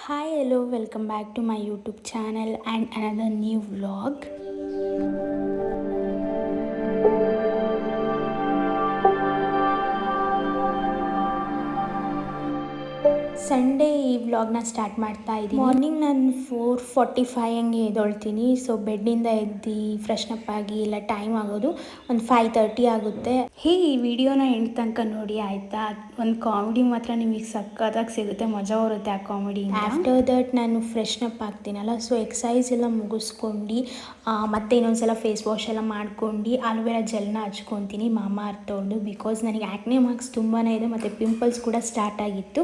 Hi, hello, welcome back to my YouTube channel and another new vlog. Sunday ಈ ವ್ಲಾಗ್ನ start ಮಾಡ್ತಾ ಇದ್ದೀನಿ. Morning ನಾನು 4:45 ಹಂಗೆ ಎದ್ದೊಳ್ತೀನಿ. ಸೊ ಬೆಡ್ಡಿಂದ ಎದ್ದು ಫ್ರೆಶ್ನಪ್ ಆಗಿ ಎಲ್ಲ ಟೈಮ್ ಆಗೋದು ಒಂದು 5:30 ಆಗುತ್ತೆ. ಈ ವಿಡಿಯೋನ ಎಂಡ್ ತನಕ ನೋಡಿ ಆಯಿತಾ. ಒಂದು ಕಾಮಿಡಿ ಮಾತ್ರ ನಿಮಗೆ ಸಕ್ಕತ್ತಾಗಿ ಸಿಗುತ್ತೆ, ಮಜಾ ಬರುತ್ತೆ ಆ ಕಾಮಿಡಿ. ಆಫ್ಟರ್ ದಟ್ ನಾನು ಫ್ರೆಶ್ನಪ್ ಆಗ್ತೀನಲ್ಲ, ಸೊ ಎಕ್ಸಸೈಸ್ ಎಲ್ಲ ಮುಗಿಸ್ಕೊಂಡು ಮತ್ತೆ ಇನ್ನೊಂದ್ಸಲ ಫೇಸ್ ವಾಶ್ ಎಲ್ಲ ಮಾಡ್ಕೊಂಡು ಆಲೋವೆರಾ ಜೆಲ್ನ ಹಚ್ಕೊತೀನಿ ಮಾಮಾ ಅರ್ತ್ ತೊಗೊಂಡು. ಬಿಕಾಸ್ ನನಗೆ ಆ್ಯಕ್ನೆ ಮಾರ್ಕ್ಸ್ ತುಂಬಾ ಇದೆ ಮತ್ತು ಪಿಂಪಲ್ಸ್ ಕೂಡ ಸ್ಟಾರ್ಟ್ ಆಗಿತ್ತು.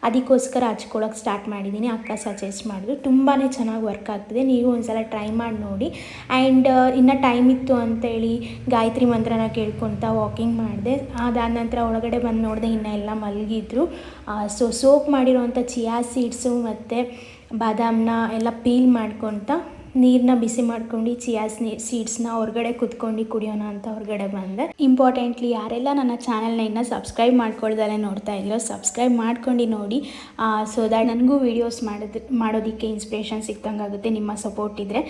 ಅದಕ್ಕೋಸ್ಕರ ಹಚ್ಕೊಳ್ಳೋಕೆ ಸ್ಟಾರ್ಟ್ ಮಾಡಿದ್ದೀನಿ. ಅಕ್ಕ ಸಜೆಸ್ಟ್ ಮಾಡಿದ್ರು, ತುಂಬಾ ಚೆನ್ನಾಗಿ ವರ್ಕ್ ಆಗ್ತಿದೆ, ನೀವು ಒಂದ್ಸಲ ಟ್ರೈ ಮಾಡಿ ನೋಡಿ. ಆ್ಯಂಡ್ ಇನ್ನು ಟೈಮ್ ಇತ್ತು ಅಂತೇಳಿ ಗಾಯತ್ರಿ ಮಂತ್ರನ ಕೇಳ್ಕೊತಾ ವಾಕಿಂಗ್ ಮಾಡಿದೆ. ಅದಾದ ನಂತರ ಒಳಗಡೆ ಬಂದು ನೋಡಿದೆ ಇನ್ನೂ ಎಲ್ಲ ಮಲಗಿದ್ರು. ಸೊ ಸೋಪ್ ಮಾಡಿರೋವಂಥ ಚಿಯಾ ಸೀಡ್ಸು ಮತ್ತು ಬಾದಾಮನ್ನ ಎಲ್ಲ ಪೀಲ್ ಮಾಡ್ಕೊತ ನೀರನ್ನ ಬಿಸಿ ಮಾಡ್ಕೊಂಡು ಚಿಯಾ ಸೀಡ್ಸ್ನ ಹೊರಗಡೆ ಕುತ್ಕೊಂಡು ಕುಡಿಯೋಣ ಅಂತ ಹೊರಗಡೆ ಬಂದೆ. ಇಂಪಾರ್ಟೆಂಟ್ಲಿ ಯಾರೆಲ್ಲ ನನ್ನ ಚಾನಲ್ನ ಇನ್ನೂ ಸಬ್ಸ್ಕ್ರೈಬ್ ಮಾಡ್ಕೊಳ್ದಾರೆ ನೋಡ್ತಾ ಇದ್ದೀರೋ ಸಬ್ಸ್ಕ್ರೈಬ್ ಮಾಡ್ಕೊಂಡು ನೋಡಿ. ಸೊ ದ್ಯಾಟ್ ನನಗೂ ವೀಡಿಯೋಸ್ ಮಾಡೋದಕ್ಕೆ ಇನ್ಸ್ಪಿರೇಷನ್ ಸಿಕ್ತಂಗೆ ಆಗುತ್ತೆ ನಿಮ್ಮ ಸಪೋರ್ಟ್ ಇದ್ದರೆ.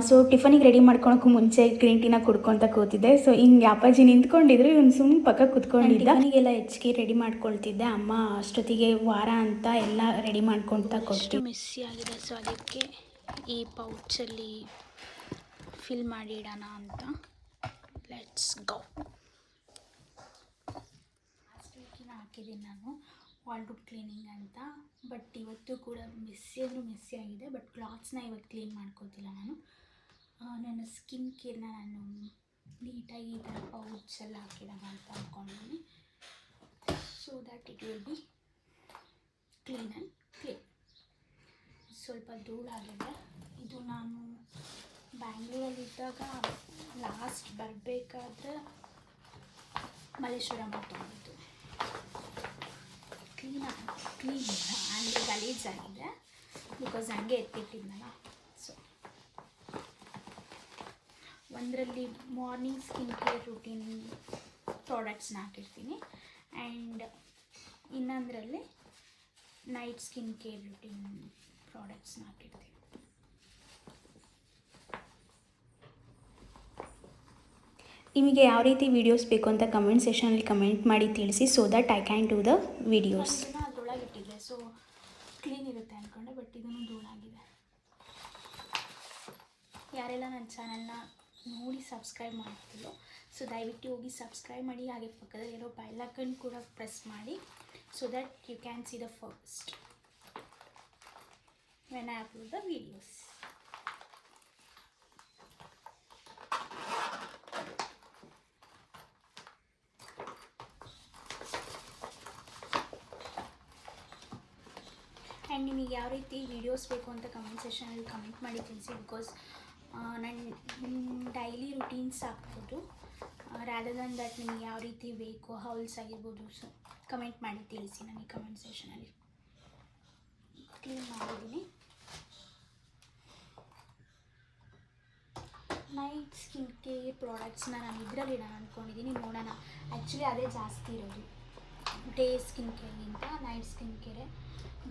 ಸೊ ಟಿಫನಿಗೆ ರೆಡಿ ಮಾಡ್ಕೊಳಕ್ಕೂ ಮುಂಚೆ ಗ್ರೀನ್ ಟೀನ ಕುಡ್ಕೊತ ಕೂತಿದ್ದೆ. ಸೊ ಹಿಂಗೆ ಅಪ್ಪಾಜಿ ನಿಂತ್ಕೊಂಡಿದ್ರು, ಇವ್ನು ಸುಮ್ಮನೆ ಪಕ್ಕ ಕುತ್ಕೊಂಡಿದ್ದ. ಟಿಫನಿಗೆಲ್ಲ ಹೆಚ್ಚಿಗೆ ರೆಡಿ ಮಾಡ್ಕೊಳ್ತಿದ್ದೆ. ಅಮ್ಮ ಅಷ್ಟೊತ್ತಿಗೆ ವಾರ ಅಂತ ಎಲ್ಲ ರೆಡಿ ಮಾಡ್ಕೊಳ್ತಾ ಕೊಟ್ಟು ಮಿಸ್ಸಿ ಆಗಿದೆ. ಸೊ ಅದಕ್ಕೆ ಈ ಪೌಚಲ್ಲಿ ಫಿಲ್ ಮಾಡಿ ಇಡೋಣ ಅಂತ. Let's go. ಲಾಸ್ಟ್ ವೀಕಿನ ಹಾಕಿದ್ದೀನಿ ನಾನು ವಾಲ್ಡ್ರೂಪ್ ಕ್ಲೀನಿಂಗ್ ಅಂತ. ಬಟ್ ಇವತ್ತು ಕೂಡ ಮೆಸ್ಸಿ ಆಗಿದೆ. ಬಟ್ ಕ್ಲಾತ್ಸ್ನ ಇವತ್ತು ಕ್ಲೀನ್ ಮಾಡ್ಕೋತಿಲ್ಲ ನಾನು. ನನ್ನ ಸ್ಕಿನ್ ಕೇರ್ನ ನಾನು ನೀಟಾಗಿ ಈ ಥರ ಪೌಚಲ್ಲಿ ಹಾಕಿಡೋಣ ಅಂತ ಅಂದ್ಕೊಂಡಿದ್ದೀನಿ. So that it will be clean and clean. ಸ್ವಲ್ಪ ಧೂಳಾಗಿದೆ. ಇದು ನಾನು ಬ್ಯಾಂಗ್ಳೂರಲ್ಲಿದ್ದಾಗ ಲಾಸ್ಟ್ ಬರಬೇಕಾದ್ರೆ ಮಲ್ಲೇಶ್ವರಂ ತೊಗೊಂಡಿದ್ದು. ಕ್ಲೀನ್ ಅಂದರೆ ಗಲೀಜಾಗಿದೆ ಬಿಕಾಸ್ ಹಂಗೆ ಎತ್ತಿಟ್ಟಿದ್ನಲ್ಲ. ಸೊ ಒಂದರಲ್ಲಿ ಮಾರ್ನಿಂಗ್ ಸ್ಕಿನ್ ಕೇರ್ ರೂಟೀನ್ ಪ್ರಾಡಕ್ಟ್ಸ್ನ ಹಾಕಿರ್ತೀನಿ ಆ್ಯಂಡ್ ಇನ್ನೊಂದರಲ್ಲಿ ನೈಟ್ ಸ್ಕಿನ್ ಕೇರ್ ರೂಟೀನ್ ಪ್ರಾಡಕ್ಟ್ಸ್ನ ಹಾಕಿರ್ತೀನಿ. ನಿಮಗೆ ಯಾವ ರೀತಿ ವೀಡಿಯೋಸ್ ಬೇಕು ಅಂತ ಕಮೆಂಟ್ ಸೆಷನಲ್ಲಿ ಕಮೆಂಟ್ ಮಾಡಿ ತಿಳಿಸಿ. So that I can do the videos. ಅದರೊಳಗೆ ಇಟ್ಟಿದ್ದೆ, ಸೊ ಕ್ಲೀನ್ ಇರುತ್ತೆ ಅಂದ್ಕೊಂಡೆ, ಬಟ್ ಇದನ್ನು ಧೂಳಾಗಿದೆ. ಯಾರೆಲ್ಲ ನನ್ನ ಚಾನಲ್ನ ನೋಡಿ ಸಬ್ಸ್ಕ್ರೈಬ್ ಮಾಡ್ತಿರೋ ಸೊ ದಯವಿಟ್ಟು ಹೋಗಿ ಸಬ್ಸ್ಕ್ರೈಬ್ ಮಾಡಿ. ಹಾಗೆ ಪಕ್ಕದಲ್ಲಿರೋ ಬೆಲ್ ಐಕಾನ್ ಕೂಡ ಪ್ರೆಸ್ ಮಾಡಿ. So that you can see the first when I upload the videos. And ನಿಮಗೆ ಯಾವ ರೀತಿ ವೀಡಿಯೋಸ್ ಬೇಕು ಅಂತ ಕಮೆಂಟ್ ಸೆಷನಲ್ಲಿ ಕಮೆಂಟ್ ಮಾಡಿ ತಿಳಿಸಿ. ಬಿಕಾಸ್ ನಾನು ಡೈಲಿ ರುಟೀನ್ಸ್ ಹಾಕ್ಬೋದು. ರಾದರ್ ದನ್ ದಟ್ ನಿಮಗೆ ಯಾವ ರೀತಿ ಬೇಕು ಹೌಲ್ಸ್ ಆಗಿರ್ಬೋದು. ಸೊ ಕಮೆಂಟ್ ಮಾಡಿ ತಿಳಿಸಿ ನನಗೆ ಕಮೆಂಟ್ ಸೆಷನಲ್ಲಿ. ಕ್ಲೀನ್ ಮಾಡಿದ್ದೀನಿ. ನೈಟ್ ಸ್ಕಿನ್ ಕೇರ್ ಪ್ರಾಡಕ್ಟ್ಸ್ನ ನಾನು ಇದರಲ್ಲಿ ನಾನು ಅಂದ್ಕೊಂಡಿದ್ದೀನಿ. ನೋಡೋಣ. ಆ್ಯಕ್ಚುಲಿ ಅದೇ ಜಾಸ್ತಿ ಇರೋದು, ಡೇ ಸ್ಕಿನ್ ಕೇರ್ಗಿಂತ ನೈಟ್ ಸ್ಕಿನ್ ಕೇರೇ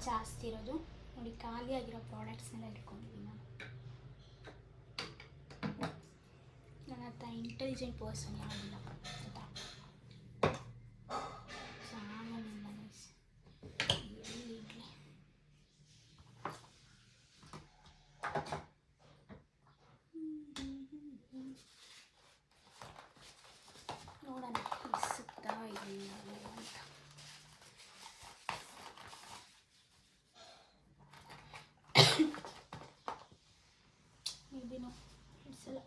ಜಾಸ್ತಿ ಇರೋದು. ನೋಡಿ, ಖಾಲಿಯಾಗಿರೋ ಪ್ರಾಡಕ್ಟ್ಸ್ನೆಲ್ಲ ಇಟ್ಕೊಂಡಿದ್ದೀನಿ ನಾನು. ನನ್ನ ಹತ್ರ ಇಂಟೆಲಿಜೆಂಟ್ ಪರ್ಸನ್ ಯಾರಿಲ್ಲ ಗೊತ್ತಾ. ಎಲ್ಲಿ ಇರಲಿ. ನೋಡೋಣ ಇಸುತ್ತಾ ಇಲ್ಲ ಅಂತ. ಮೇಬಿನೋ ಇಡ್ಸಲ್ಲ.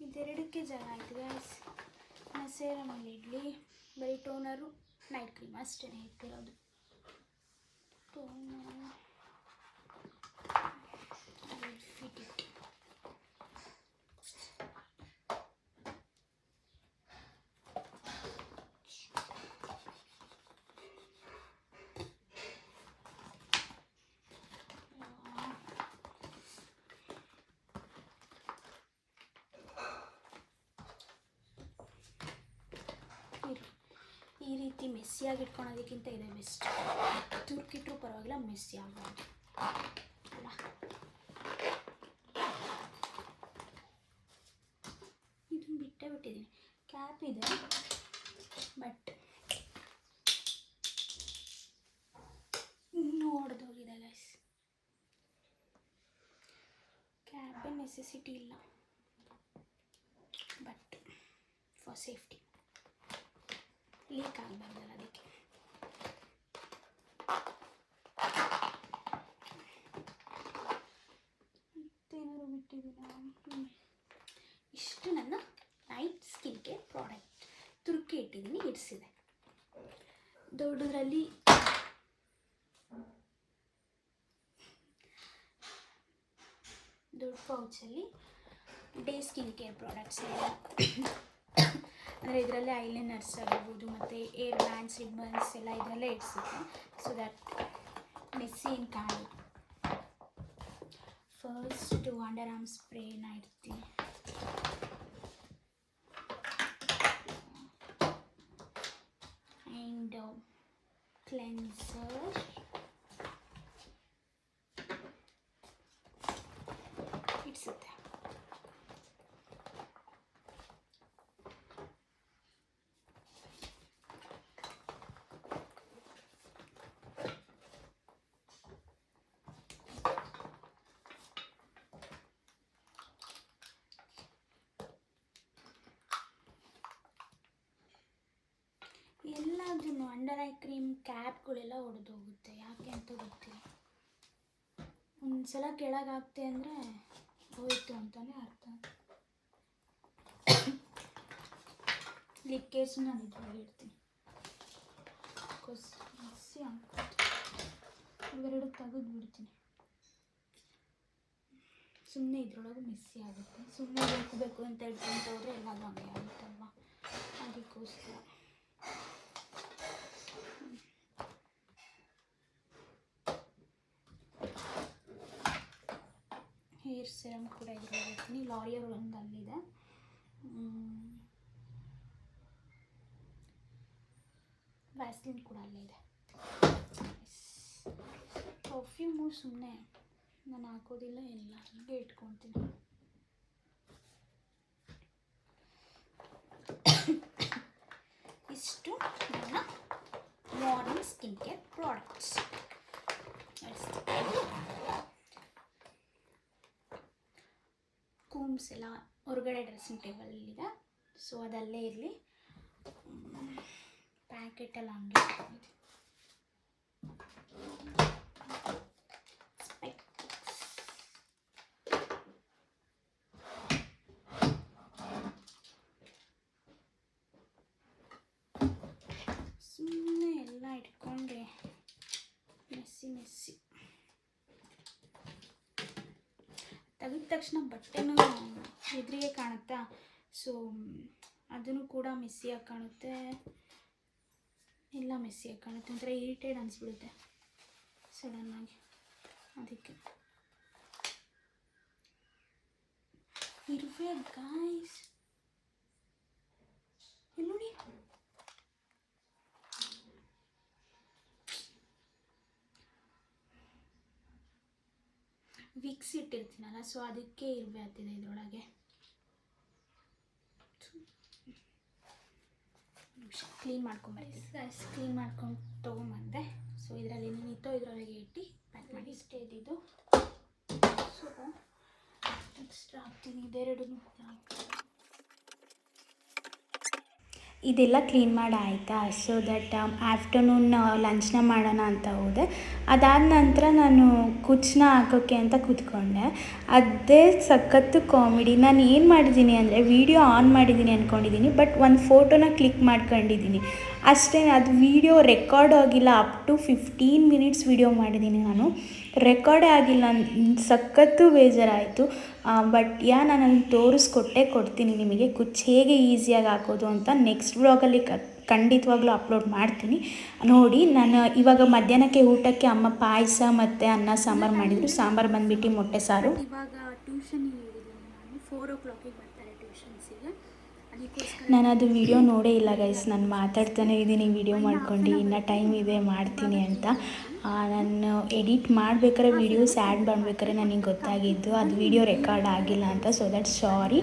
ಇದೆರಡಕ್ಕೆ ಜನ ಆಯ್ತು ಗೈಸ್. ಸೇರಮಲ್ಲಿ ಇಡಲಿ. ಬರೀ ಟೋನರು ನೈಟ್ ಕ್ರೀಮ್ ಅಷ್ಟೇ ಇಟ್ಟಿರೋದು. Toner fit it. ಈ ರೀತಿ ಮೆಸ್ಸಿಯಾಗಿ ಇಟ್ಕೊಳೋದಕ್ಕಿಂತ ಇದೆ ಬೆಸ್ಟ್. ತುರ್ಕಿಟ್ರೂ ಪರವಾಗಿಲ್ಲ, ಮೆಸ್ಸಿ ಆಗಬಾರ್ದು ಅಲ್ಲ. ಇದನ್ನು ಬಿಟ್ಟಿದ್ದೀನಿ. ಕ್ಯಾಪ್ ಇದೆ ಬಟ್ ನೋಡ್ದೋಗಿದೆ ಗೈಸ್. ಕ್ಯಾಬ್ ನೆಸೆಸಿಟಿ ಇಲ್ಲ, ಬಟ್ ಫಾರ್ ಸೇಫ್ಟಿ ಲೀಕ್ ಆಗಬಾರ್ದಲ್ಲ ಅದಕ್ಕೆ. ಮತ್ತೇನಾದ್ರು ಬಿಟ್ಟಿದ್ದೀನ? ಇಷ್ಟು ನನ್ನ ನೈಟ್ ಸ್ಕಿನ್ ಕೇರ್ ಪ್ರಾಡಕ್ಟ್ ತುರ್ಕಿ ಇಟ್ಟಿದ್ದೀನಿ, ಇಡಿಸಿದೆ. ದೊಡ್ಡದ್ರಲ್ಲಿ ದೊಡ್ಡ ಪೌಚಲ್ಲಿ ಡೇ ಸ್ಕಿನ್ ಕೇರ್ ಪ್ರಾಡಕ್ಟ್ಸ್ ಎಲ್ಲ, ಅಂದರೆ ಇದರಲ್ಲೇ ಐಲೈನರ್ಸ್ ಆಗಿರ್ಬೋದು ಮತ್ತು ಏರ್ ಬ್ಯಾಂಡ್ಸ್, ರಿಬ್ಬನ್ಸ್ ಎಲ್ಲ ಇದರಲ್ಲೇ ಇಡಿಸುತ್ತೆ. ಸೊ ದ್ಯಾಟ್ ಮೆಸ್ಸಿ ಏನು ಕಾಣಲ್ಲ. ಫಸ್ಟು ಅಂಡರ್ ಆರ್ಮ್ ಸ್ಪ್ರೇನ ಇಡ್ತೀನಿ. ಆ್ಯಂಡ್ ಕ್ಲೆನ್ಸರ್, ಇಡಿಸುತ್ತೆ. ಎಲ್ಲದನ್ನು ಅಂಡರ್ ಐ ಕ್ರೀಮ್ ಕ್ಯಾಪ್ಗಳೆಲ್ಲ ಒಡೆದೋಗುತ್ತೆ, ಯಾಕೆ ಅಂತ ಗೊತ್ತಿಲ್ಲ. ಒಂದು ಸಲ ಕೆಳಗಾಗ್ತೆ ಅಂದರೆ ಹೋಯಿತು ಅಂತಲೇ ಅರ್ಥ. ಲಿಕ್ಕೇಜ್ ನಾನು ಇದ್ರೊಳಗೆ ಇಡ್ತೀನಿ. ಮಿಕ್ಸಿ ಇವೆರಡು ತೆಗೆದು ಬಿಡ್ತೀನಿ. ಸುಮ್ಮನೆ ಇದ್ರೊಳಗೆ ಮಿಕ್ಸಿ ಆಗುತ್ತೆ. ಸುಮ್ಮನೆ ಬೇಕು ಅಂತ ಇಟ್ಕೊಂತ ಹೋದರೆ ಎಲ್ಲದೂ ಹಂಗೆ ಆಗುತ್ತಲ್ವ, ಅದಕ್ಕೋಸ್ಕರ. ಹೇರ್ ಸಿರಮ್ ಕೂಡ ಇದ್ರೊಳಗೆ ಇರ್ತೀನಿ. ಲಾರಿಯಲ್ ಒಂದು ಅಲ್ಲಿದೆ. ವ್ಯಾಸ್ಲಿನ್ ಕೂಡ ಅಲ್ಲೇ ಇದೆ. ಪರ್ಫ್ಯೂಮು ಸುಮ್ಮನೆ ನಾನು ಹಾಕೋದಿಲ್ಲ, ಎಲ್ಲ ಹೀಗೆ ಇಟ್ಕೊತೀನಿ. ಇಷ್ಟು ನನ್ನ ಮಾರ್ನಿಂಗ್ ಸ್ಕಿನ್ ಕೇರ್ ಪ್ರಾಡಕ್ಟ್ಸ್. ಕೂಮ್ಸ್ ಎಲ್ಲ ಹೊರಗಡೆ ಡ್ರೆಸ್ಸಿಂಗ್ ಟೇಬಲಲ್ಲಿದೆ, ಸೊ ಅದಲ್ಲೇ ಇರಲಿ. ಪ್ಯಾಕೆಟೆಲ್ಲ ಹಂಗೆ ಇಟ್ಕೊಂಡಿದ್ದೀನಿ. ಸುಮ್ಮನೆ ಎಲ್ಲ ಇಟ್ಕೊಂಡ್ರೆ ಮೆಸ್ಸಿ ತೆಗೆದ ತಕ್ಷಣ ಬಟ್ಟೆನೂ ಎದುರಿಗೆ ಕಾಣುತ್ತಾ, ಸೊ ಅದನ್ನು ಕೂಡ ಮೆಸ್ಸಿಯಾಗಿ ಕಾಣುತ್ತೆ, ಎಲ್ಲ ಮೆಸ್ಸಿಯಾಗಿ ಕಾಣುತ್ತೆ. ಒಂಥರ ಇರಿಟೇಡ್ ಅನಿಸ್ಬಿಡುತ್ತೆ ಸಡನ್ನಾಗಿ. ಅದಕ್ಕೆ ಇರುವೆ ಗಾಯ್ಸ್, ಇಲ್ಲಿ ನೋಡಿ. ವಿಕ್ಸ್ ಇಟ್ಟಿರ್ತೀನಲ್ಲ, ಸೊ ಅದಕ್ಕೆ ಇರುವೆ ಆಗ್ತಿದೆ ಇದರೊಳಗೆ. ಕ್ಲೀನ್ ಮಾಡ್ಕೊಂಬರ್ತೀನಿ. ಕ್ಲೀನ್ ಮಾಡ್ಕೊಂಡು ತೊಗೊಂಬಂದೆ. ಸೊ ಇದರಲ್ಲಿ ಏನೇನಿತ್ತೋ ಇದರೊಳಗೆ ಇಟ್ಟು ಪ್ಯಾಕ್ ಮಾಡಿ ಇಷ್ಟೇ ಇದ್ದಿದ್ದು. ಸೊ ಎಕ್ಸ್ಟ್ರಾ ಹಾಕ್ತೀನಿ ಇದೆರಡೂ. ಇದೆಲ್ಲ ಕ್ಲೀನ್ ಮಾಡಿ ಆಯಿತಾ. ಸೊ ದಟ್ ಆಫ್ಟರ್ನೂನ್ ಲಂಚ್ನ ಮಾಡೋಣ ಅಂತ ಹೋದೆ. ಅದಾದ ನಂತರ ನಾನು ಕುಚ್ಚನ್ನ ಹಾಕೋಕ್ಕೆ ಅಂತ ಕೂತ್ಕೊಂಡೆ. ಅದೇ ಸಖತ್ತು ಕಾಮಿಡಿ. ನಾನು ಏನು ಮಾಡಿದ್ದೀನಿ ಅಂದರೆ ವೀಡಿಯೋ ಆನ್ ಮಾಡಿದ್ದೀನಿ ಅಂದ್ಕೊಂಡಿದ್ದೀನಿ, ಬಟ್ ಒಂದು ಫೋಟೋನ ಕ್ಲಿಕ್ ಮಾಡ್ಕೊಂಡಿದ್ದೀನಿ ಅಷ್ಟೇ. ಅದು ವೀಡಿಯೋ ರೆಕಾರ್ಡ್ ಆಗಿಲ್ಲ. ಅಪ್ ಟು 15 ಮಿನಿಟ್ಸ್ ವೀಡಿಯೋ ಮಾಡಿದ್ದೀನಿ ನಾನು, ರೆಕಾರ್ಡೇ ಆಗಿಲ್ಲ. ಸಖತ್ತು ಬೇಜಾರಾಯಿತು. ಬಟ್ ನಾನು ಅದನ್ನು ಕೊಡ್ತೀನಿ ನಿಮಗೆ, ಕುಚ್ಚು ಹೇಗೆ ಈಸಿಯಾಗಿ ಹಾಕೋದು ಅಂತ. ನೆಕ್ಸ್ಟ್ ವ್ಲಾಗಲ್ಲಿ ಖಂಡಿತವಾಗ್ಲೂ ಅಪ್ಲೋಡ್ ಮಾಡ್ತೀನಿ, ನೋಡಿ. ನಾನು ಇವಾಗ ಮಧ್ಯಾಹ್ನಕ್ಕೆ ಊಟಕ್ಕೆ ಅಮ್ಮ ಪಾಯಸ ಮತ್ತು ಅನ್ನ ಸಾಂಬಾರು ಮಾಡಿದರು. ಸಾಂಬಾರು ಬಂದುಬಿಟ್ಟು ಮೊಟ್ಟೆ ಸಾರು. ಇವಾಗ ಟ್ಯೂಷನ್ ಹೇಳಿದ್ದೀನಿ ನಾನು, 4 o'clock ಬರ್ತಾರೆ ಟ್ಯೂಷನ್ಸಿಗೆ. ನಾನು ಅದು ವಿಡಿಯೋ ನೋಡೇ ಇಲ್ಲ ಗೈಸ್. ನಾನು ಮಾತಾಡ್ತಾನೆ ಇದ್ದೀನಿ ವಿಡಿಯೋ ಮಾಡ್ಕೊಂಡು, ಇನ್ನೂ ಟೈಮ್ ಇದೆ ಮಾಡ್ತೀನಿ ಅಂತ. ನಾನು ಎಡಿಟ್ ಮಾಡ್ಬೇಕಾದ್ರೆ ವೀಡಿಯೋಸ್ ಆ್ಯಡ್ ಮಾಡ್ಬೇಕಾದ್ರೆ ನನಗೆ ಗೊತ್ತಾಗಿದ್ದು ಅದು ವಿಡಿಯೋ ರೆಕಾರ್ಡ್ ಆಗಿಲ್ಲ ಅಂತ. So that sorry.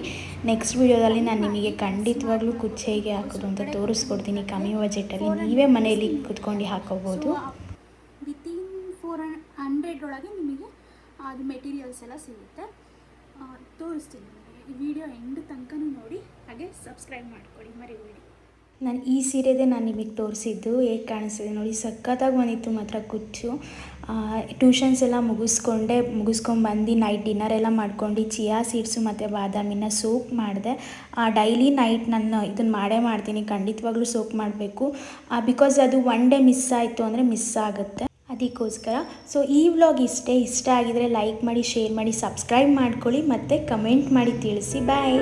ನೆಕ್ಸ್ಟ್ ವಿಡಿಯೋದಲ್ಲಿ ನಾನು ನಿಮಗೆ ಖಂಡಿತವಾಗ್ಲೂ ಕುಚ್ಚು ಹೇಗೆ ಹಾಕೋದು ಅಂತ ತೋರಿಸ್ಕೊಡ್ತೀನಿ ಕಮ್ಮಿ ಬಜೆಟಲ್ಲಿ. ನೀವೇ ಮನೆಯಲ್ಲಿ ಕುತ್ಕೊಂಡು ಹಾಕೋಬೋದು. ವಿತಿನ್ 400 ಒಳಗೆ ನಿಮಗೆ ಅದು ಮೆಟೀರಿಯಲ್ಸ್ ಎಲ್ಲ ಸಿಗುತ್ತೆ. ತೋರಿಸ್ತೀನಿ ನಿಮಗೆ. ಈ ವಿಡಿಯೋ ಎಂಡ್ ತನಕ ನೋಡಿ, ಹಾಗೆ ಸಬ್ಸ್ಕ್ರೈಬ್ ಮಾಡ್ಕೊಳ್ಳಿ ಮರಿಬೇಡಿ. ನಾನು ಈ ಸೀರೆದೇ ನಾನು ನಿಮಗೆ ತೋರಿಸಿದ್ದು ಹೇಗೆ ಕಾಣಿಸ್ತಿದೆ ನೋಡಿ, ಸಖತ್ತಾಗಿ ಬಂದಿತ್ತು ಮಾತ್ರ ಕುಚ್ಚು. ಟ್ಯೂಷನ್ಸ್ ಎಲ್ಲ ಮುಗಿಸ್ಕೊಂಡು ಬಂದು ನೈಟ್ ಡಿನ್ನರ್ ಎಲ್ಲ ಮಾಡ್ಕೊಂಡು ಚಿಯಾ ಸೀಡ್ಸು ಮತ್ತು ಬಾದಾಮಿನ ಸೋಕ್ ಮಾಡಿದೆ. ಡೈಲಿ ನೈಟ್ ನಾನು ಇದನ್ನು ಮಾಡ್ತೀನಿ, ಖಂಡಿತವಾಗ್ಲೂ ಸೋಕ್ ಮಾಡಬೇಕು. ಬಿಕಾಸ್ ಅದು ಒನ್ ಡೇ ಮಿಸ್ ಆಯಿತು ಅಂದರೆ ಮಿಸ್ ಆಗುತ್ತೆ, ಅದಕ್ಕೋಸ್ಕರ. ಸೊ ಈ ವ್ಲಾಗ್ ಇಷ್ಟ ಆಗಿದರೆ ಲೈಕ್ ಮಾಡಿ, ಶೇರ್ ಮಾಡಿ, ಸಬ್ಸ್ಕ್ರೈಬ್ ಮಾಡ್ಕೊಳ್ಳಿ ಮತ್ತು ಕಮೆಂಟ್ ಮಾಡಿ ತಿಳಿಸಿ. ಬಾಯ್.